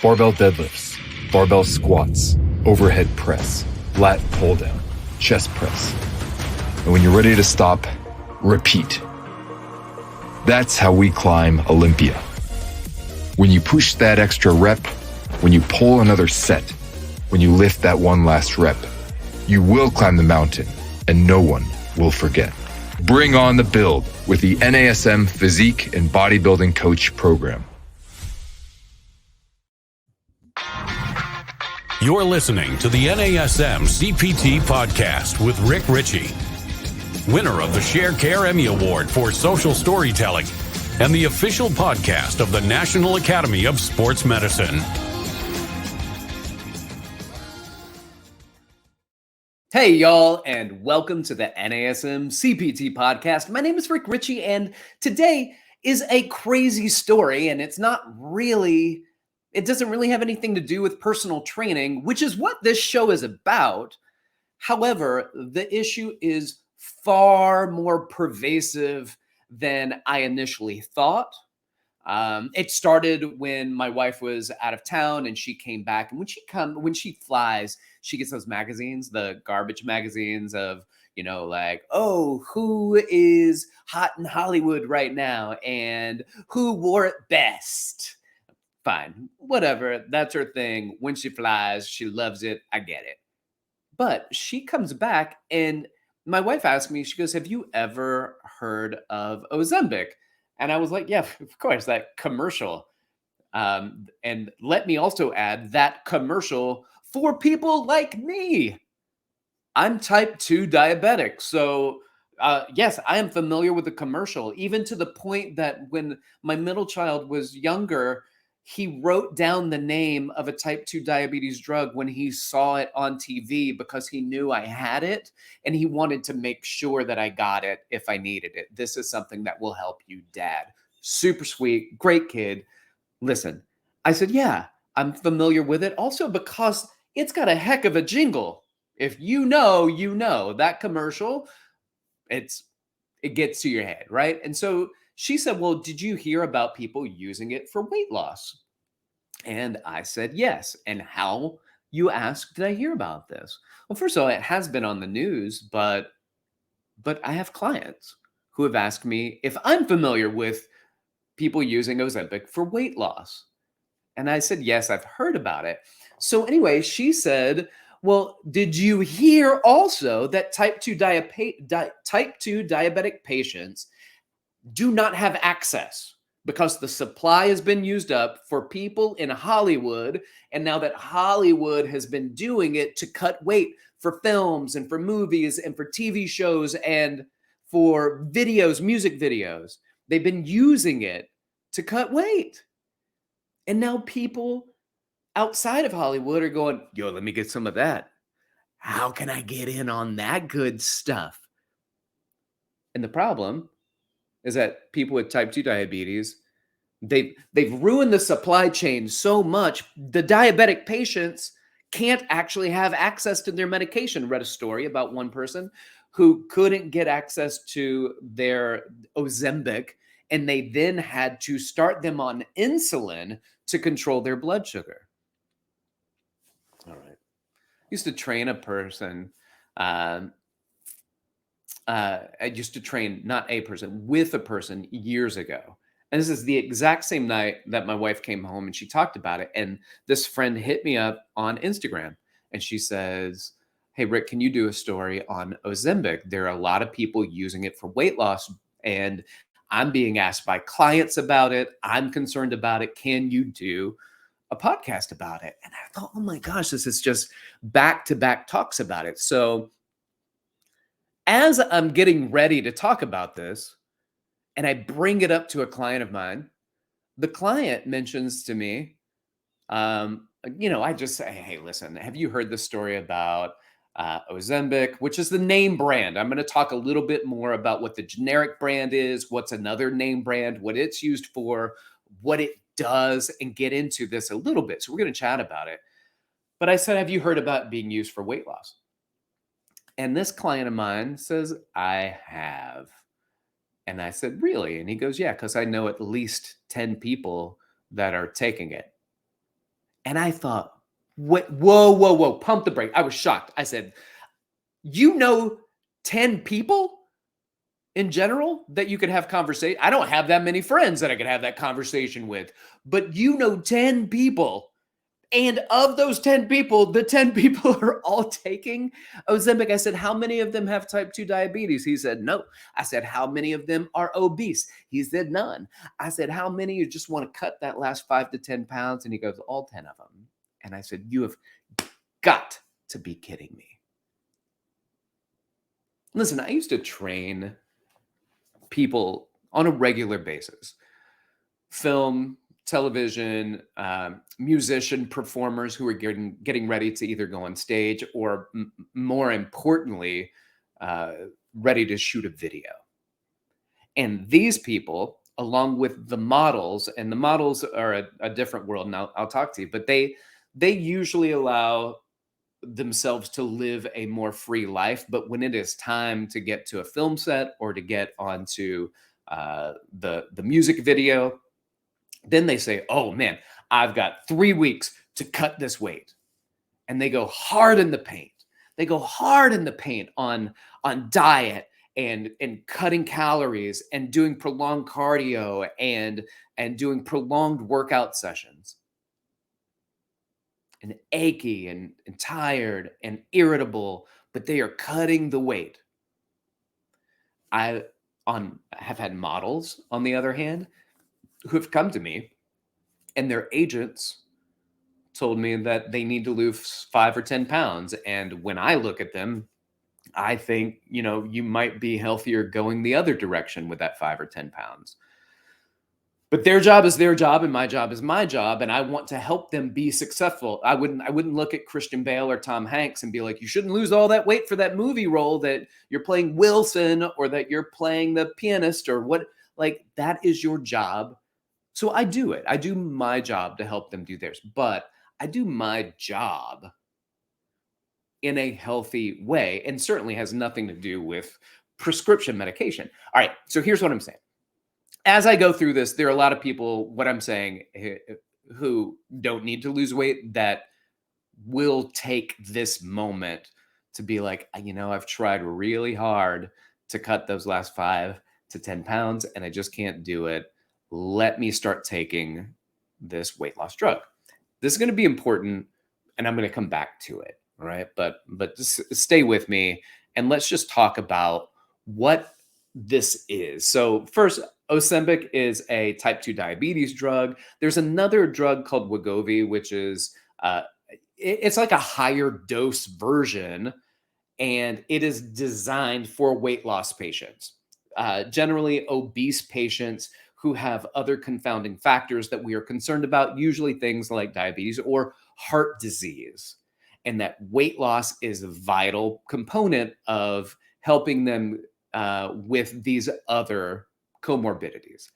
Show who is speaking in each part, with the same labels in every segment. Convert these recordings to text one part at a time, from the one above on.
Speaker 1: Barbell deadlifts, barbell squats, overhead press, lat pull down, chest press. And when you're ready to stop, repeat. That's how we climb Olympia. When you push that extra rep, when you pull another set, when you lift that one last rep, you will climb the mountain and no one will forget. Bring on the build with the NASM Physique and Bodybuilding Coach Program.
Speaker 2: You're listening to the NASM-CPT Podcast with Richey, winner of the Share Care Emmy Award for Social Storytelling and the official podcast of the National Academy of Sports Medicine.
Speaker 3: Hey, y'all, and welcome to the NASM-CPT Podcast. My name is Richey, and today is a crazy story, and it doesn't really have anything to do with personal training, which is what this show is about. However, the issue is far more pervasive than I initially thought. It started when my wife was out of town and she came back. And when she flies, she gets those magazines, the garbage magazines of, who is hot in Hollywood right now and who wore it best. Fine, whatever. That's her thing. When she flies, she loves it. I get it. But she comes back and my wife asked me, she goes, have you ever heard of Ozempic? And I was like, yeah, of course, that commercial. And let me also add that commercial for people like me. I'm type 2 diabetic. So yes, I am familiar with the commercial, even to the point that when my middle child was younger, he wrote down the name of a type 2 diabetes drug when he saw it on TV because he knew I had it and he wanted to make sure that I got it if I needed it. This is something that will help you, Dad. Super sweet, great kid. Listen, I said, yeah, I'm familiar with it also because it's got a heck of a jingle. If you know that commercial, it gets to your head, right? And so she said, well, did you hear about people using it for weight loss? And I said, yes. And how, you asked, did I hear about this? Well, first of all, it has been on the news, but I have clients who have asked me if I'm familiar with people using Ozempic for weight loss. And I said, yes, I've heard about it. So anyway, she said, well, did you hear also that type 2 diabetic patients do not have access because the supply has been used up for people in Hollywood. And now that Hollywood has been doing it to cut weight for films and for movies and for TV shows and for videos, music videos, they've been using it to cut weight. And now people outside of Hollywood are going, yo, let me get some of that. How can I get in on that good stuff? And the problem is that people with type 2 diabetes, they've ruined the supply chain so much, the diabetic patients can't actually have access to their medication. Read a story about one person who couldn't get access to their Ozempic, and they then had to start them on insulin to control their blood sugar. All right. Used to train a person. I used to train not a person, with a person years ago. And this is the exact same night that my wife came home and she talked about it. And this friend hit me up on Instagram and she says, hey, Rick, can you do a story on Ozempic? There are a lot of people using it for weight loss and I'm being asked by clients about it. I'm concerned about it. Can you do a podcast about it? And I thought, oh my gosh, this is just back-to-back talks about it. So as I'm getting ready to talk about this, and I bring it up to a client of mine, the client mentions to me, I just say, hey, listen, have you heard the story about Ozempic, which is the name brand? I'm going to talk a little bit more about what the generic brand is, what's another name brand, what it's used for, what it does, and get into this a little bit. So we're going to chat about it. But I said, have you heard about it being used for weight loss? And this client of mine says, I have. And I said, really? And he goes, yeah, because I know at least 10 people that are taking it. And I thought, whoa, pump the brake. I was shocked. I said, 10 people in general that you could have conversation. I don't have that many friends that I could have that conversation with, but 10 people. And of those 10 people, the 10 people are all taking Ozempic. I said, how many of them have type 2 diabetes? He said, no. I said, how many of them are obese? He said, none. I said, how many you just want to cut that last 5 to 10 pounds? And he goes, all 10 of them. And I said, you have got to be kidding me. Listen, I used to train people on a regular basis. Film, television, musician, performers who are getting ready to either go on stage or more importantly, ready to shoot a video. And these people, along with the models, and the models are a different world, and I'll talk to you, but they usually allow themselves to live a more free life. But when it is time to get to a film set or to get onto the music video, then they say, oh man, I've got 3 weeks to cut this weight. And they go hard in the paint. They go hard in the paint on diet and cutting calories and doing prolonged cardio and doing prolonged workout sessions. And achy and tired and irritable, but they are cutting the weight. I have had models, on the other hand, who have come to me and their agents told me that they need to lose 5 or 10 pounds. And when I look at them, I think, you might be healthier going the other direction with that 5 or 10 pounds. But their job is their job and my job is my job. And I want to help them be successful. I wouldn't look at Christian Bale or Tom Hanks and be like, you shouldn't lose all that weight for that movie role that you're playing Wilson or that you're playing the pianist or what. Like, that is your job. So I do it. I do my job to help them do theirs. But I do my job in a healthy way, and certainly has nothing to do with prescription medication. All right. So here's what I'm saying. As I go through this, there are a lot of people, what I'm saying, who don't need to lose weight that will take this moment to be like, I've tried really hard to cut those last 5 to 10 pounds and I just can't do it. Let me start taking this weight loss drug. This is going to be important and I'm going to come back to it. All right. But just stay with me and let's just talk about what this is. So first, Ozempic is a type 2 diabetes drug. There's another drug called Wegovy, which is it's like a higher dose version, and it is designed for weight loss patients, generally obese patients who have other confounding factors that we are concerned about, usually things like diabetes or heart disease. And that weight loss is a vital component of helping them with these other comorbidities.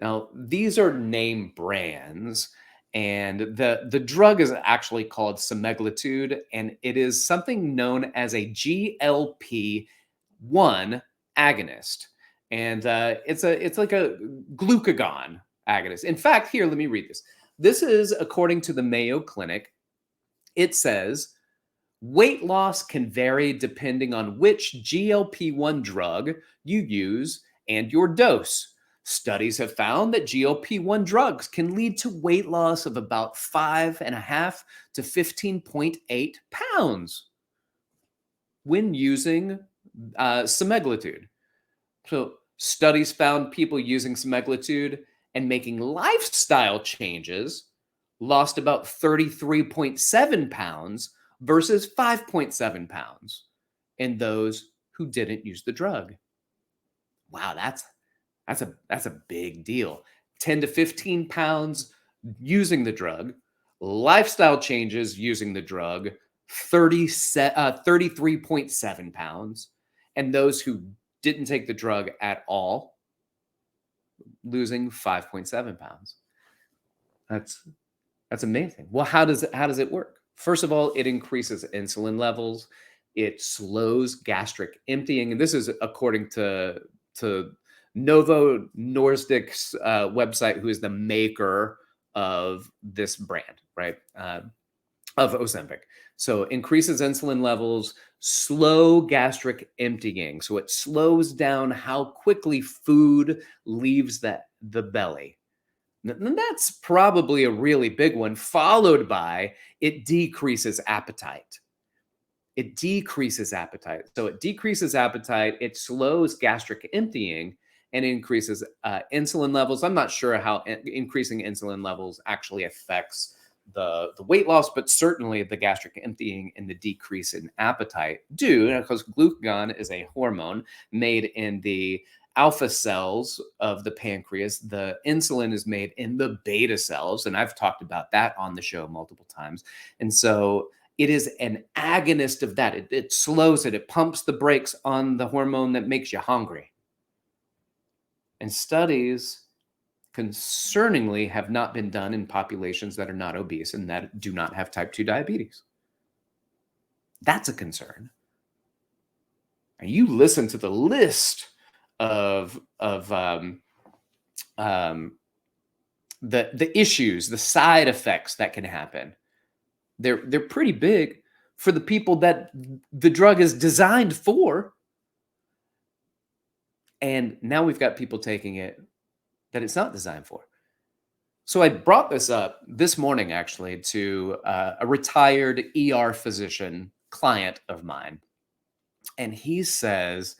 Speaker 3: Now, these are name brands, and the drug is actually called semaglutide, and it is something known as a GLP-1 agonist. And it's like a glucagon agonist. In fact, here, let me read this. This is according to the Mayo Clinic. It says, weight loss can vary depending on which GLP-1 drug you use and your dose. Studies have found that GLP-1 drugs can lead to weight loss of about 5.5 to 15.8 pounds when using semaglutide. So studies found people using semaglutide and making lifestyle changes lost about 33.7 pounds versus 5.7 pounds in those who didn't use the drug. Wow, that's a big deal. 10 to 15 pounds using the drug, lifestyle changes using the drug, 33.7 pounds, and those who didn't take the drug at all, losing 5.7 pounds. That's amazing. Well, how does it work? First of all, it increases insulin levels. It slows gastric emptying. And this is according to Novo Nordisk's website, who is the maker of this brand. right? Of Ozempic. So increases insulin levels, slow gastric emptying. So it slows down how quickly food leaves the belly. And that's probably a really big one, followed by it decreases appetite. It decreases appetite. So it decreases appetite, it slows gastric emptying, and increases insulin levels. I'm not sure how increasing insulin levels actually affects the weight loss, but certainly the gastric emptying and the decrease in appetite do, because glucagon is a hormone made in the alpha cells of the pancreas. The insulin is made in the beta cells, and I've talked about that on the show multiple times. And so it is an agonist of that. It slows it. It pumps the brakes on the hormone that makes you hungry. And studies concerningly have not been done in populations that are not obese and that do not have type 2 diabetes. That's a concern. And you listen to the list of the issues, the side effects that can happen. They're pretty big for the people that the drug is designed for. And now we've got people taking it that it's not designed for. So I brought this up this morning, actually, to a retired ER physician client of mine. And he says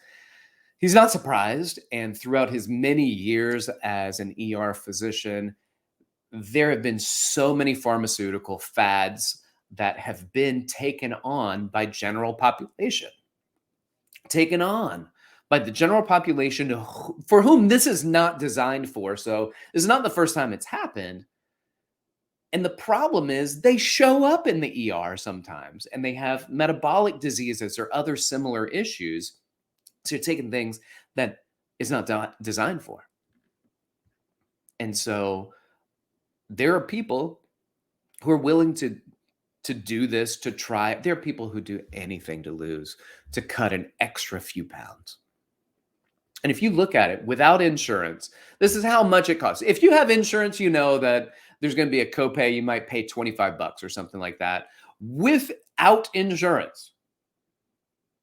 Speaker 3: he's not surprised. And throughout his many years as an ER physician, there have been so many pharmaceutical fads that have been taken on by general population. Taken on by the general population for whom this is not designed for. So this is not the first time it's happened. And the problem is they show up in the ER sometimes and they have metabolic diseases or other similar issues. So you're taking things that is not designed for. And so there are people who are willing to do this, to try. There are people who do anything to lose, to cut an extra few pounds. And if you look at it without insurance, this is how much it costs. If you have insurance, you know that there's going to be a copay. You might pay $25 or something like that. Without insurance,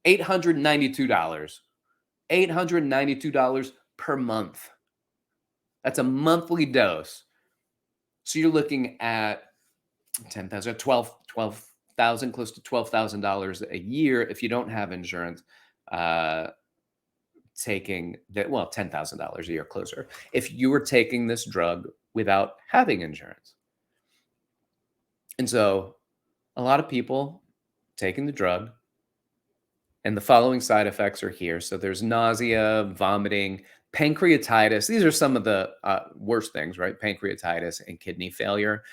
Speaker 3: $892. $892 per month. That's a monthly dose. So you're looking at 10,000, 12,000, close to $12,000 a year if you don't have insurance. Taking that, well, $10,000 a year closer if you were taking this drug without having insurance. And so a lot of people taking the drug, and the following side effects are here. So there's nausea, vomiting, pancreatitis. These are some of the worst things, right? Pancreatitis and kidney failure.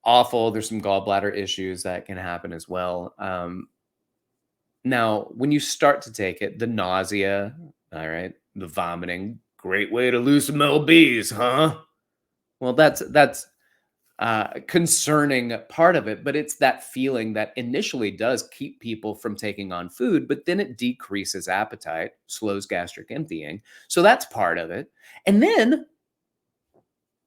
Speaker 3: Awful. There's some gallbladder issues that can happen as well. Now, when you start to take it, the nausea, all right, the vomiting, great way to lose some lbs, huh? Well, that's concerning part of it, but it's that feeling that initially does keep people from taking on food, but then it decreases appetite, slows gastric emptying. So that's part of it. And then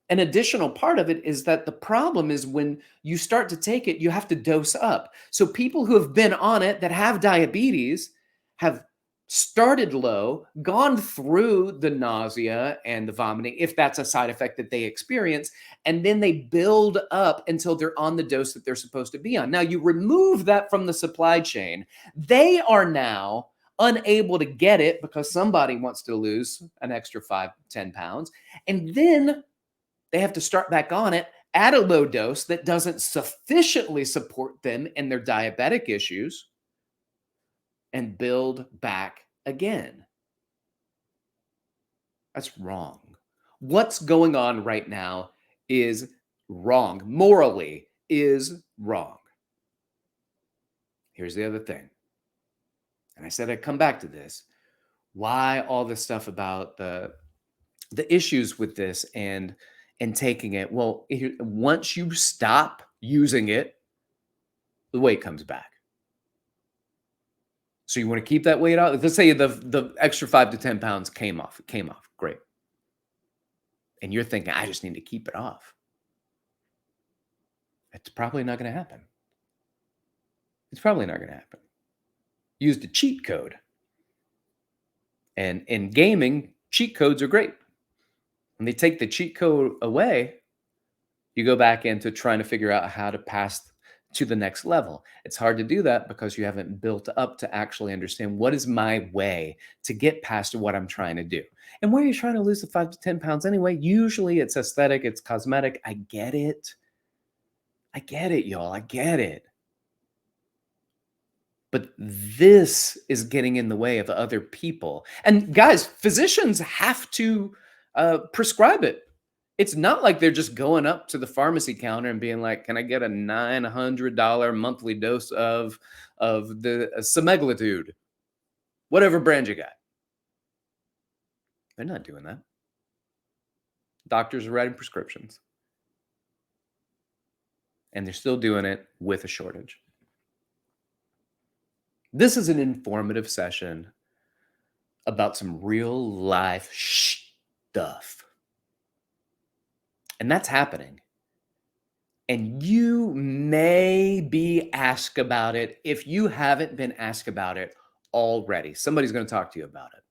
Speaker 3: an additional part of it is that the problem is when you start to take it, you have to dose up. So people who have been on it that have diabetes have started low, gone through the nausea and the vomiting, if that's a side effect that they experience, and then they build up until they're on the dose that they're supposed to be on. Now, you remove that from the supply chain. They are now unable to get it because somebody wants to lose an extra 5-10 pounds. And then they have to start back on it at a low dose that doesn't sufficiently support them in their diabetic issues and build back again. That's wrong. What's going on right now is wrong. Morally is wrong. Here's the other thing. And I said I'd come back to this. Why all this stuff about the issues with this and taking it? Well, once you stop using it, the weight comes back. So you want to keep that weight out? Let's say the extra 5 to 10 pounds came off. Great. And you're thinking, I just need to keep it off. It's probably not going to happen. It's probably not going to happen. Used a cheat code. And in gaming, cheat codes are great. When they take the cheat code away, you go back into trying to figure out how to pass to the next level. It's hard to do that because you haven't built up to actually understand what is my way to get past what I'm trying to do. And why are you trying to lose the 5 to 10 pounds anyway? Usually it's aesthetic, it's cosmetic. I get it. I get it, y'all. I get it. But this is getting in the way of other people. And guys, physicians have to prescribe it. It's not like they're just going up to the pharmacy counter and being like, can I get a $900 monthly dose of the semaglutide, whatever brand you got? They're not doing that. Doctors are writing prescriptions. And they're still doing it with a shortage. This is an informative session about some real life stuff. And that's happening. And you may be asked about it if you haven't been asked about it already. Somebody's going to talk to you about it.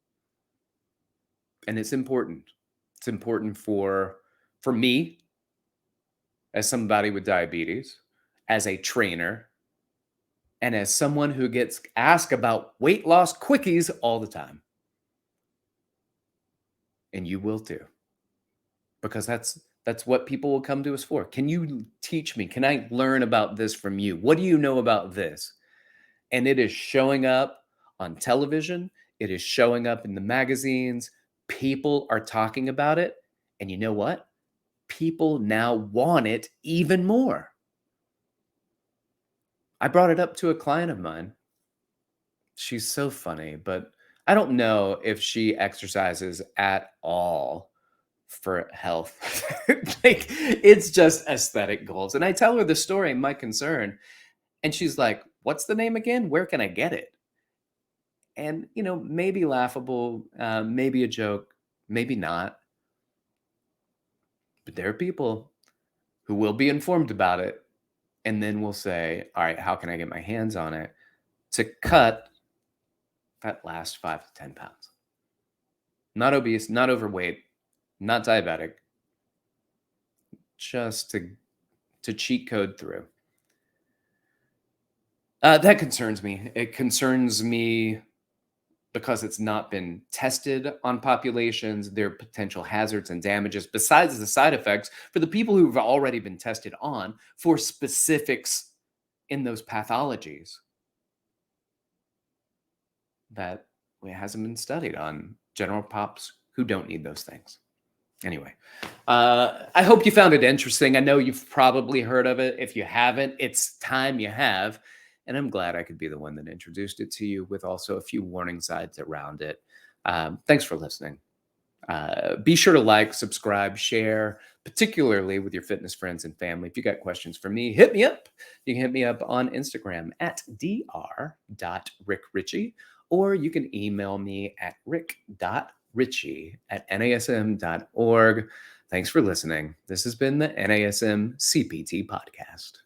Speaker 3: And it's important. It's important for me, as somebody with diabetes, as a trainer, and as someone who gets asked about weight loss quickies all the time. And you will too. Because that's what people will come to us for. Can you teach me? Can I learn about this from you? What do you know about this? And it is showing up on television. It is showing up in the magazines. People are talking about it. And you know what? People now want it even more. I brought it up to a client of mine. She's so funny, but I don't know if she exercises at all for health. Like, it's just aesthetic goals. And I tell her the story, my concern, and she's like, what's the name again? Where can I get it? And, maybe laughable, maybe a joke, maybe not. But there are people who will be informed about it and then will say, all right, how can I get my hands on it to cut that last 5 to 10 pounds? Not obese, not overweight, not diabetic, just to cheat code through. That concerns me. It concerns me because it's not been tested on populations. There are potential hazards and damages besides the side effects for the people who've already been tested on for specifics in those pathologies that hasn't been studied on general pops who don't need those things. Anyway, I hope you found it interesting. I know you've probably heard of it. If you haven't, it's time you have. And I'm glad I could be the one that introduced it to you with also a few warning signs around it. Thanks for listening. Be sure to like, subscribe, share, particularly with your fitness friends and family. If you got questions for me, hit me up. You can hit me up on Instagram at dr.rickrichy, or you can email me at rick.richey@nasm.org. Thanks for listening. This has been the NASM-CPT Podcast.